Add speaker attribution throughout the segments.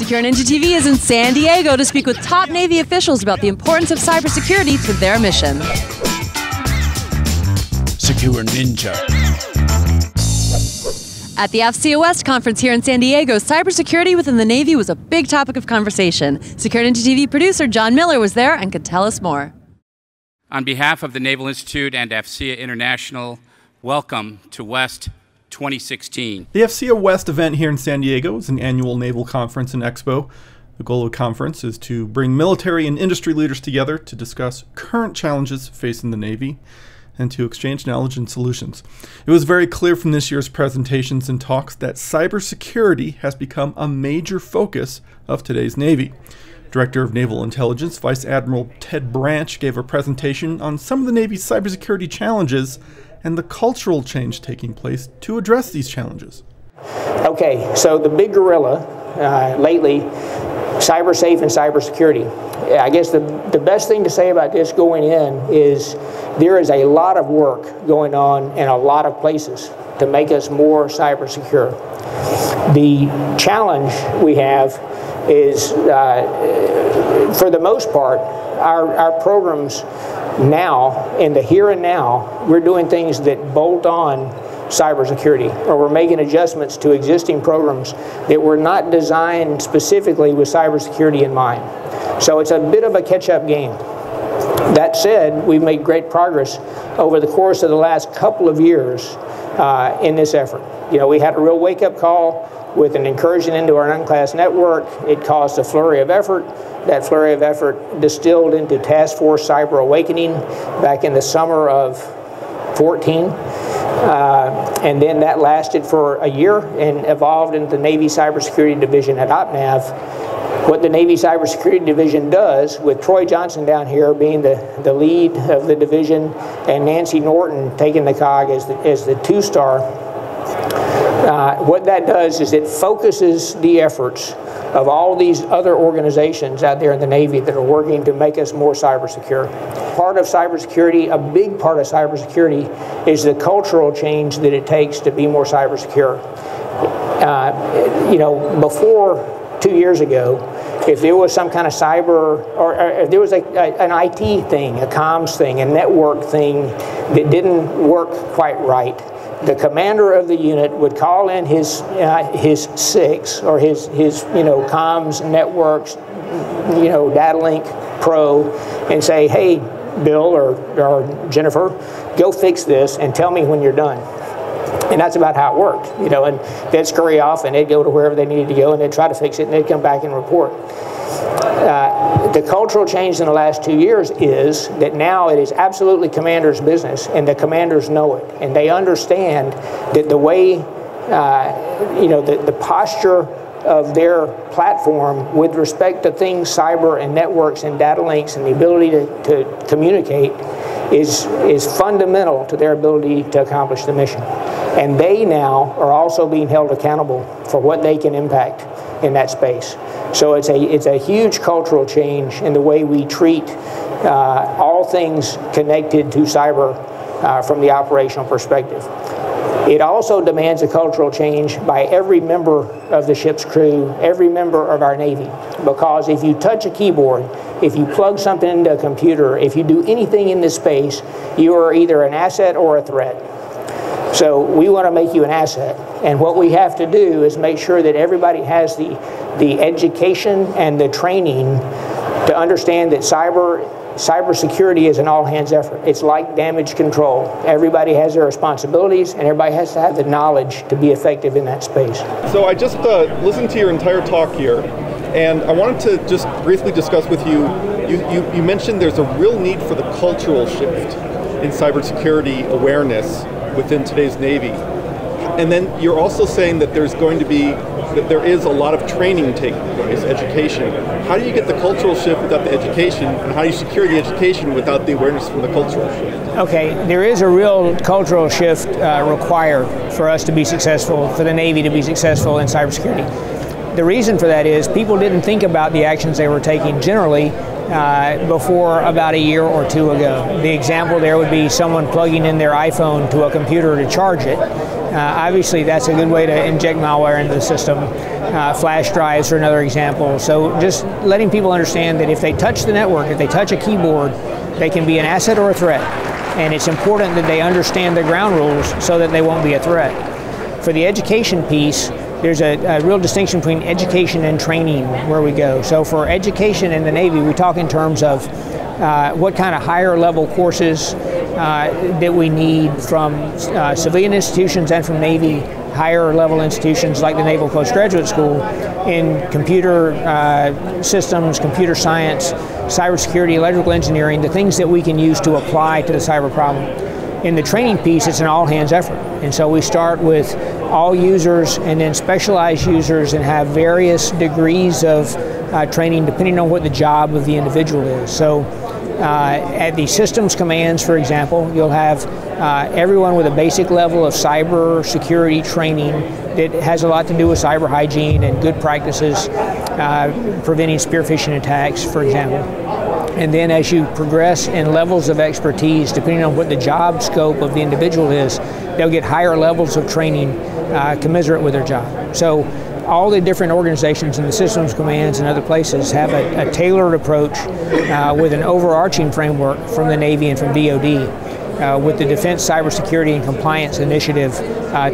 Speaker 1: Secure Ninja TV is in San Diego to speak with top Navy officials about the importance of cybersecurity to their mission.
Speaker 2: Secure Ninja.
Speaker 1: At the AFCEA West conference here in San Diego, cybersecurity within the Navy was a big topic of conversation. Secure Ninja TV producer John Miller was there and could tell us more.
Speaker 3: On behalf of the Naval Institute and AFCEA International, welcome to West 2016.
Speaker 4: The AFCEA West event here in San Diego is an annual naval conference and expo. The goal of the conference is to bring military and industry leaders together to discuss current challenges facing the Navy and to exchange knowledge and solutions. It was very clear from this year's presentations and talks that cybersecurity has become a major focus of today's Navy. Director of Naval Intelligence, Vice Admiral Ted Branch, gave a presentation on some of the Navy's cybersecurity challenges and the cultural change taking place to address these challenges.
Speaker 5: Okay, so the big gorilla lately, cybersafe and cybersecurity. I guess the best thing to say about this going in is there is a lot of work going on in a lot of places to make us more cyber secure. The challenge we have is, for the most part, our programs now, in the here and now, we're doing things that bolt on cybersecurity, or we're making adjustments to existing programs that were not designed specifically with cybersecurity in mind. So it's a bit of a catch-up game. That said, we've made great progress over the course of the last couple of years in this effort. You know, we had a real wake-up call with an incursion into our unclassed network. It caused a flurry of effort. That flurry of effort distilled into Task Force Cyber Awakening back in the summer of 14. And then that lasted for a year and evolved into the Navy Cybersecurity Division at OpNav. What the Navy Cybersecurity Division does, with Troy Johnson down here being the lead of the division and Nancy Norton taking the cog as the two-star, what that does is it focuses the efforts of all these other organizations out there in the Navy that are working to make us more cyber secure. Part of cybersecurity, a big part of cybersecurity, is the cultural change that it takes to be more cyber secure. You know, before 2 years ago, if there was some kind of cyber, or if there was an IT thing, a comms thing, a network thing that didn't work quite right, the commander of the unit would call in his SIX, or his comms networks, data link pro, and say, hey, Bill or Jennifer, go fix this and tell me when you're done. And that's about how it worked, and they'd scurry off and they'd go to wherever they needed to go and they'd try to fix it and they'd come back and report. The cultural change in the last 2 years is that now it is absolutely commander's business, and the commanders know it, and they understand that the way, the posture of their platform with respect to things cyber and networks and data links and the ability to communicate is fundamental to their ability to accomplish the mission. And they now are also being held accountable for what they can impact in that space. So it's a huge cultural change in the way we treat all things connected to cyber from the operational perspective. It also demands a cultural change by every member of the ship's crew, every member of our Navy. Because if you touch a keyboard, if you plug something into a computer, if you do anything in this space, you are either an asset or a threat. So we want to make you an asset. And what we have to do is make sure that everybody has the education and the training to understand that cybersecurity is an all-hands effort. It's like damage control. Everybody has their responsibilities, and everybody has to have the knowledge to be effective in that space.
Speaker 4: So I just listened to your entire talk here, and I wanted to just briefly discuss with you, you mentioned there's a real need for the cultural shift in cybersecurity awareness within today's Navy. And then you're also saying that there is a lot of training taking place, education. How do you get the cultural shift without the education, and how do you secure the education without the awareness from the cultural shift?
Speaker 5: Okay, there is a real cultural shift required for us to be successful, for the Navy to be successful in cybersecurity. The reason for that is people didn't think about the actions they were taking generally before about a year or two ago. The example there would be someone plugging in their iPhone to a computer to charge it. Obviously, that's a good way to inject malware into the system. Flash drives are another example. So just letting people understand that if they touch the network, if they touch a keyboard, they can be an asset or a threat. And it's important that they understand the ground rules so that they won't be a threat. For the education piece, there's a real distinction between education and training where we go. So for education in the Navy, we talk in terms of what kind of higher level courses that we need from civilian institutions and from Navy higher level institutions like the Naval Postgraduate School in computer systems, computer science, cybersecurity, electrical engineering, the things that we can use to apply to the cyber problem. In the training piece, it's an all-hands effort. And so we start with all users and then specialized users and have various degrees of training depending on what the job of the individual is. So at the systems commands, for example, you'll have everyone with a basic level of cyber security training that has a lot to do with cyber hygiene and good practices, preventing spear phishing attacks, for example. And then as you progress in levels of expertise, depending on what the job scope of the individual is, they'll get higher levels of training commensurate with their job. So all the different organizations in the systems commands and other places have a tailored approach with an overarching framework from the Navy and from DoD, with the Defense Cybersecurity and Compliance Initiative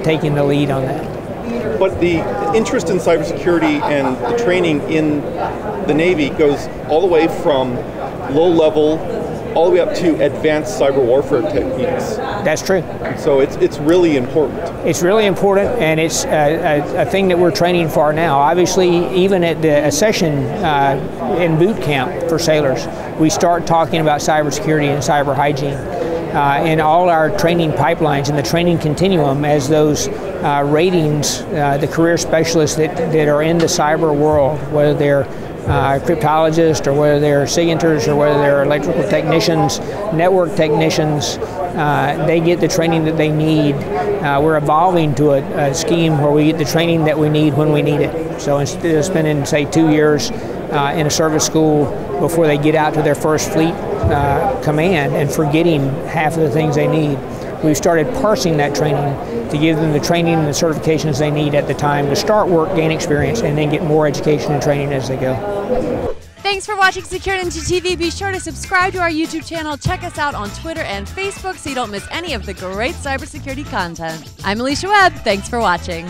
Speaker 5: taking the lead on that.
Speaker 4: But the interest in cybersecurity and the training in the Navy goes all the way from low level all the way up to advanced cyber warfare techniques.
Speaker 5: That's true.
Speaker 4: So it's really important.
Speaker 5: It's really important, and it's a thing that we're training for now. Obviously, even at a session in boot camp for sailors, we start talking about cybersecurity and cyber hygiene. In all our training pipelines and the training continuum as those ratings, the career specialists that are in the cyber world, whether they're cryptologists or whether they're SIGINTers or whether they're electrical technicians, network technicians, they get the training that they need. We're evolving to a scheme where we get the training that we need when we need it. So instead of spending, say, 2 years in a service school before they get out to their first fleet command and forgetting half of the things they need, we've started parsing that training to give them the training and the certifications they need at the time to start work, gain experience, and then get more education and training as they go.
Speaker 1: Thanks for watching Security TV. Be sure to subscribe to our YouTube channel. Check us out on Twitter and Facebook so you don't miss any of the great cybersecurity content. I'm Alicia Webb. Thanks for watching.